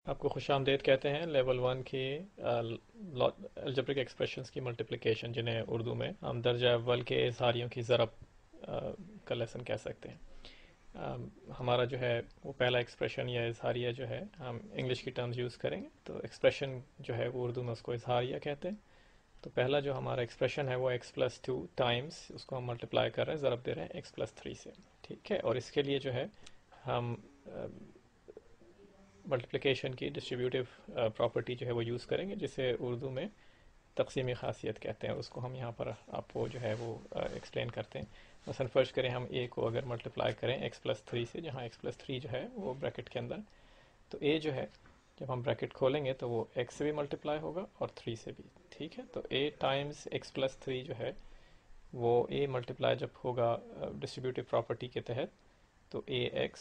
आपको खुशामदीद कहते हैं लेवल 1 की अलजेब्रिक एक्सप्रेशंस की मल्टीप्लिकेशन, जिन्हें उर्दू में हम दर्जा अव्वल के इजहारियों की ज़रब का लेसन कह सकते हैं। हमारा जो है वो पहला एक्सप्रेशन या इजहारिया जो है, हम इंग्लिश की टर्म्स यूज़ करेंगे तो एक्सप्रेशन जो है वो उर्दू में उसको इजहारिया कहते हैं। तो पहला जो हमारा एक्सप्रेशन है वो x+2 टाइम्स, उसको हम मल्टीप्लाई कर रहे हैं, ज़रब दे रहे हैं x+3 से। ठीक है, और इसके लिए जो है हम मल्टीप्लिकेशन की डिस्ट्रीब्यूटिव प्रॉपर्टी जो है वो यूज़ करेंगे, जिसे उर्दू में तकसीमी खासियत कहते हैं। उसको हम यहाँ पर आपको जो है वो एक्सप्लेन करते हैं। मसलन फर्ज करें हम a को अगर मल्टीप्लाई करें x+3 से, जहाँ x+3 जो है वो ब्रैकेट के अंदर, तो a जो है जब हम ब्रैकेट खोलेंगे तो वो x से भी मल्टीप्लाई होगा और 3 से भी। ठीक है, तो a टाइम्स x+3 जो है वो a मल्टीप्लाई जब होगा डिस्ट्रीब्यूटिव प्रॉपर्टी के तहत, तो ax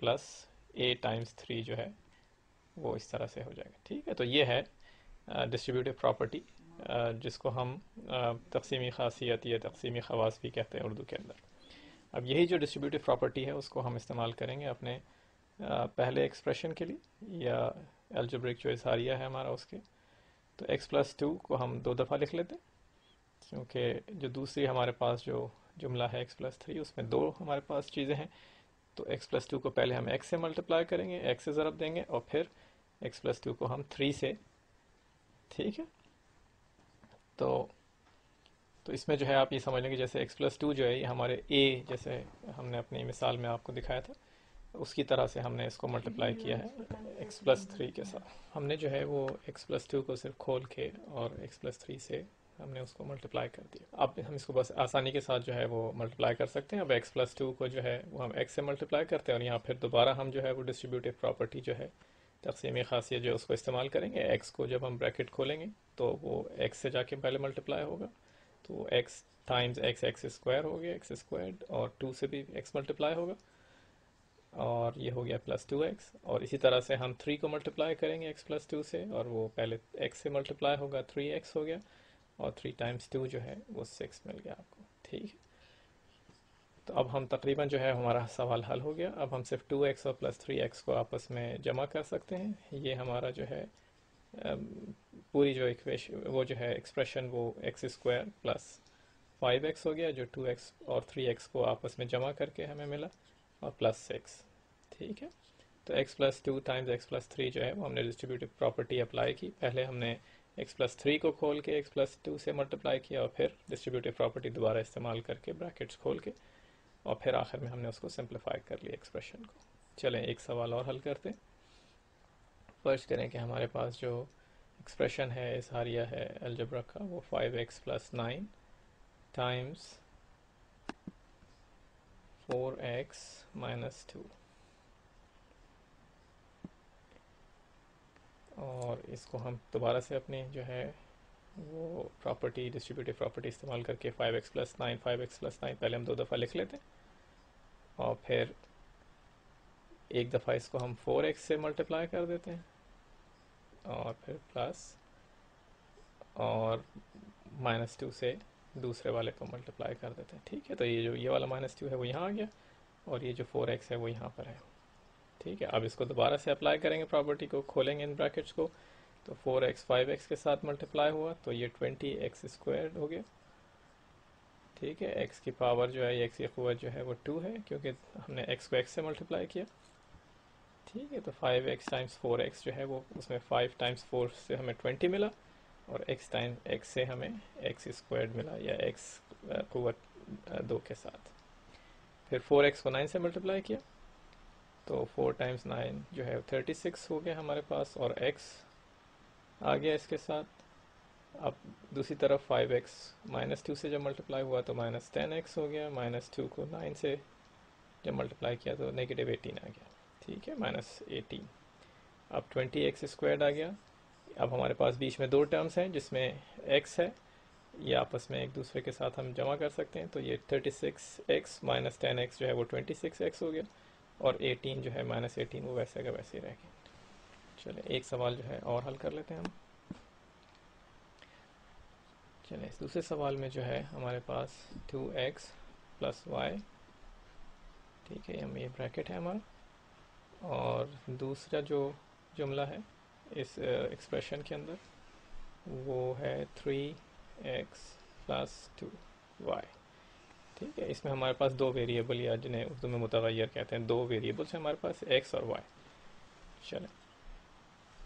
प्लस a टाइम्स 3 जो है वो इस तरह से हो जाएगा। ठीक है, तो ये है डिस्ट्रीब्यूटिव प्रॉपर्टी, जिसको हम तकसीमी खासियत या तकसीमी खवास भी कहते हैं उर्दू के अंदर। अब यही जो डिस्ट्रीब्यूटिव प्रॉपर्टी है उसको हम इस्तेमाल करेंगे अपने पहले एक्सप्रेशन के लिए, या अलजेब्रिक जो इजहारिया है हमारा उसके। तो x+2 को हम दो दफ़ा लिख लेते हैं, क्योंकि जो दूसरी हमारे पास जो जुमला है x+3, उसमें दो हमारे पास चीज़ें हैं। तो x+2 को पहले हम x से मल्टीप्लाई करेंगे, x से ज़रब देंगे, और फिर x+2 को हम 3 से। ठीक है, तो इसमें जो है आप ये समझ लेंगे जैसे x+2 जो है ये हमारे a, जैसे हमने अपनी मिसाल में आपको दिखाया था, उसकी तरह से हमने इसको मल्टीप्लाई किया है x+3 के साथ। हमने जो है वो x+2 को सिर्फ खोल के और x+3 से हमने उसको मल्टीप्लाई कर दिया। अब हम इसको बस आसानी के साथ जो है वो मल्टीप्लाई कर सकते हैं। अब x+2 को जो है वो हम x से मल्टीप्लाई करते हैं, और यहाँ फिर दोबारा हम जो है वो डिस्ट्रीब्यूटिव प्रॉपर्टी जो है, तकसीमी खासियत जो है, उसको इस्तेमाल करेंगे। x को जब हम ब्रैकेट खोलेंगे तो वो x से जाके पहले मल्टीप्लाई होगा, तो x टाइम्स x स्क्वायर हो गया, x स्क्वायर्ड, और 2 से भी x मल्टीप्लाई होगा, और ये हो गया +2x। और इसी तरह से हम 3 को मल्टीप्लाई करेंगे x+2 से, और वो पहले x से मल्टीप्लाई होगा, 3x हो गया, और 3 टाइम्स 2 जो है वो 6 मिल गया आपको। ठीक है, तो अब हम तकरीबन जो है हमारा सवाल हल हो गया। अब हम सिर्फ 2x और +3x को आपस में जमा कर सकते हैं। ये हमारा जो है पूरी जो इक्वेशन, वो जो है एक्सप्रेशन, वो x² प्लस 5x हो गया, जो 2x और 3x को आपस में जमा करके हमें मिला, और +6। ठीक है, तो x+2 टाइम्स x+3 जो है वो हमने डिस्ट्रीब्यूटिव प्रॉपर्टी अप्लाई की। पहले हमने x+3 को खोल के x+2 से मल्टीप्लाई किया, और फिर डिस्ट्रीब्यूटिव प्रॉपर्टी दोबारा इस्तेमाल करके ब्रैकेट्स खोल के, और फिर आखिर में हमने उसको सिंप्लीफाई कर लिया एक्सप्रेशन को। चलें एक सवाल और हल करते हैं। फर्ज करें कि हमारे पास जो एक्सप्रेशन है इजहारिया है अलजब्रा का, वो 5x+9 टाइम्स 4x-2, और इसको हम दोबारा से अपनी जो है वो प्रॉपर्टी, डिस्ट्रीब्यूटिव प्रॉपर्टी इस्तेमाल करके 5x+9 पहले हम दो दफ़ा लिख लेते हैं, और फिर एक दफ़ा इसको हम 4x से मल्टीप्लाई कर देते हैं, और फिर प्लस और -2 से दूसरे वाले को मल्टीप्लाई कर देते हैं। ठीक है, तो ये जो ये वाला -2 है वो यहाँ आ गया, और ये जो 4x है वो यहाँ पर है। ठीक है, अब इसको दोबारा से अप्लाई करेंगे प्रॉपर्टी को, खोलेंगे इन ब्रैकेट्स को, तो 4x 5x के साथ मल्टीप्लाई हुआ, तो ये 20x² हो गया। ठीक है, x की पावर जो है, x की क़ुव्वत जो है वो 2 है, क्योंकि हमने x को x से मल्टीप्लाई किया। ठीक है, तो 5x टाइम्स 4x जो है वो, उसमें 5 टाइम्स 4 से हमें 20 मिला, और x टाइम x से हमें x² मिला, या x क़ुव्वत 2 के साथ। फिर 4x को 9 से मल्टीप्लाई किया, तो 4 टाइम्स 9 जो है 36 हो गया हमारे पास, और x आ गया इसके साथ। अब दूसरी तरफ 5x -2 से जब मल्टीप्लाई हुआ तो -10x हो गया, -2 को 9 से जब मल्टीप्लाई किया तो -18 आ गया। ठीक है, -18। अब 20x² आ गया। अब हमारे पास बीच में दो टर्म्स हैं जिसमें x है, ये आपस में एक दूसरे के साथ हम जमा कर सकते हैं, तो ये 36x -10x जो है वो 26x हो गया, और 18 जो है -18 वो वैसे का वैसे ही रह गया। चले एक सवाल जो है और हल कर लेते हैं हम। चलें इस दूसरे सवाल में जो है हमारे पास 2x + y, ठीक है, हम ये ब्रैकेट है हमारा, और दूसरा जो जुमला है इस एक्सप्रेशन के अंदर, वो है 3x + 2y। ठीक है, इसमें हमारे पास दो वेरिएबल, या जिन्हें उर्दू में मुतग़य्यर कहते हैं, दो वेरिएबल्स हैं हमारे पास, x और y। चलें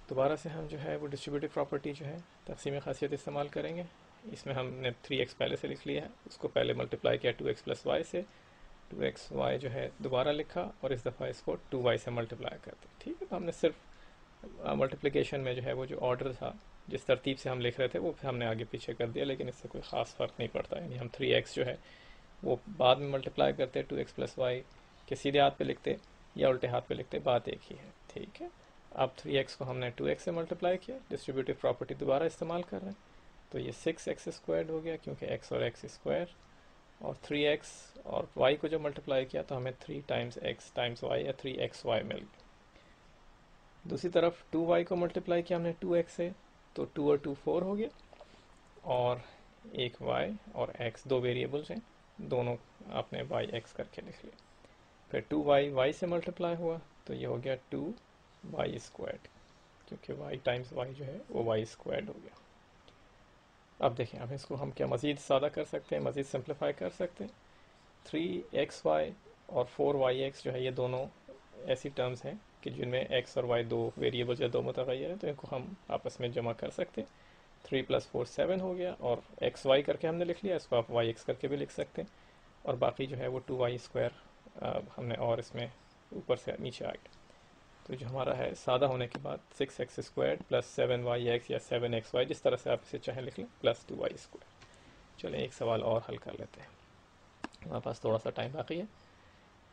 दोबारा से हम जो है वो डिस्ट्रीब्यूटिव प्रॉपर्टी जो है तक़सीम खासियत इस्तेमाल करेंगे। इसमें हमने 3x पहले से लिख लिया है, उसको पहले मल्टीप्लाई किया 2x + y से, 2xy जो है दोबारा लिखा और इस दफ़ा इसको 2y से मल्टीप्लाई करते। ठीक है, तो हमने सिर्फ मल्टीप्लिकेशन में जो है वो जो ऑर्डर था, जिस तरतीब से हम लिख रहे थे, वो हमने आगे पीछे कर दिया, लेकिन इससे कोई ख़ास फ़र्क नहीं पड़ता। यानी हम 3x जो है वो बाद में मल्टीप्लाई करते 2x + y के सीधे हाथ पे लिखते या उल्टे हाथ पे लिखते, बात एक ही है। ठीक है, अब 3x को हमने 2x से मल्टीप्लाई किया, डिस्ट्रीब्यूटिव प्रॉपर्टी दोबारा इस्तेमाल कर रहे हैं, तो ये 6x² हो गया, क्योंकि x और x स्क्वायर, और 3x और y को जब मल्टीप्लाई किया तो हमें 3 × x × y या 3xy मिल गया। दूसरी तरफ 2y को मल्टीप्लाई किया हमने 2x से, तो 2 और 2 4 हो गया, और एक y और x दो वेरिएबल्स हैं, दोनों आपने y x करके लिख लिया। फिर 2y y से मल्टीप्लाई हुआ तो ये हो गया 2y², क्योंकि y × y जो है वो y² हो गया। अब देखें, अब इसको हम क्या मज़ीद सादा कर सकते हैं, मज़ीद सिंप्लीफाई कर सकते हैं। 3xy और 4yx जो है ये दोनों ऐसी टर्म्स हैं कि जिनमें x और y दो वेरिएबल्स या दो मुतग़य्यर हैं, तो इनको हम आपस में जमा कर सकते हैं। 3 + 4 7 हो गया, और xy करके हमने लिख लिया, इसको आप yx करके भी लिख सकते हैं, और बाकी जो है वो 2y² हमने और इसमें ऊपर से नीचे आ गया। तो जो हमारा है सादा होने के बाद 6x² + 7yx या 7xy, जिस तरह से आप इसे चाहें लिख लें, + 2y²। चलें एक सवाल और हल कर लेते हैं, हमारे पास थोड़ा सा टाइम बाकी है।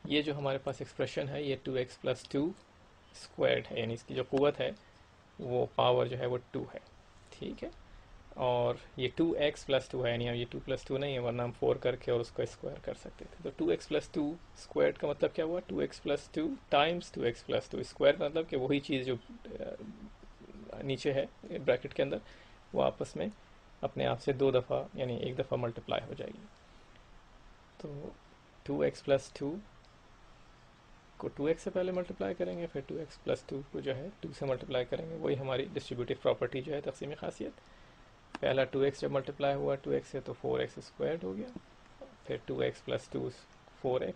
ये जो हमारे पास एक्सप्रेशन है ये 2x + 2² है, यानी इसकी जो क़ुव्वत है वो पावर जो है वो 2 है। ठीक है, और ये 2x + 2 है, यानी ये 2 + 2 नहीं है, वरना हम 4 करके और उसको स्क्वायर कर सकते थे। तो 2x + 2² का मतलब क्या हुआ, 2x + 2 × 2x + 2 स्क्वायर का मतलब कि वही चीज़ जो नीचे है ब्रैकेट के अंदर, वो आपस में अपने आप से दो दफ़ा, यानी एक दफ़ा मल्टीप्लाई हो जाएगी। तो 2x + 2 को 2x से पहले मल्टीप्लाई करेंगे, फिर 2x + 2 को जो है 2 से मल्टीप्लाई करेंगे, वही हमारी डिस्ट्रीब्यूटिव प्रॉपर्टी जो है तक़सीम खासियत। पहला 2x जब मल्टीप्लाई हुआ 2x से तो 4x² हो गया, फिर 2x + 2 4x,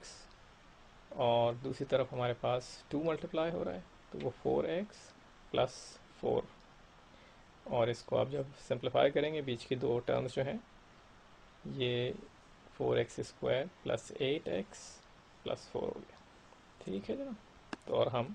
और दूसरी तरफ हमारे पास 2 मल्टीप्लाई हो रहा है तो वो 4x + 4, और इसको आप जब सिंप्लीफाई करेंगे बीच की दो टर्म्स जो हैं ये 4x² + 8x + 4 हो गया। ठीक है जनाब, तो और हम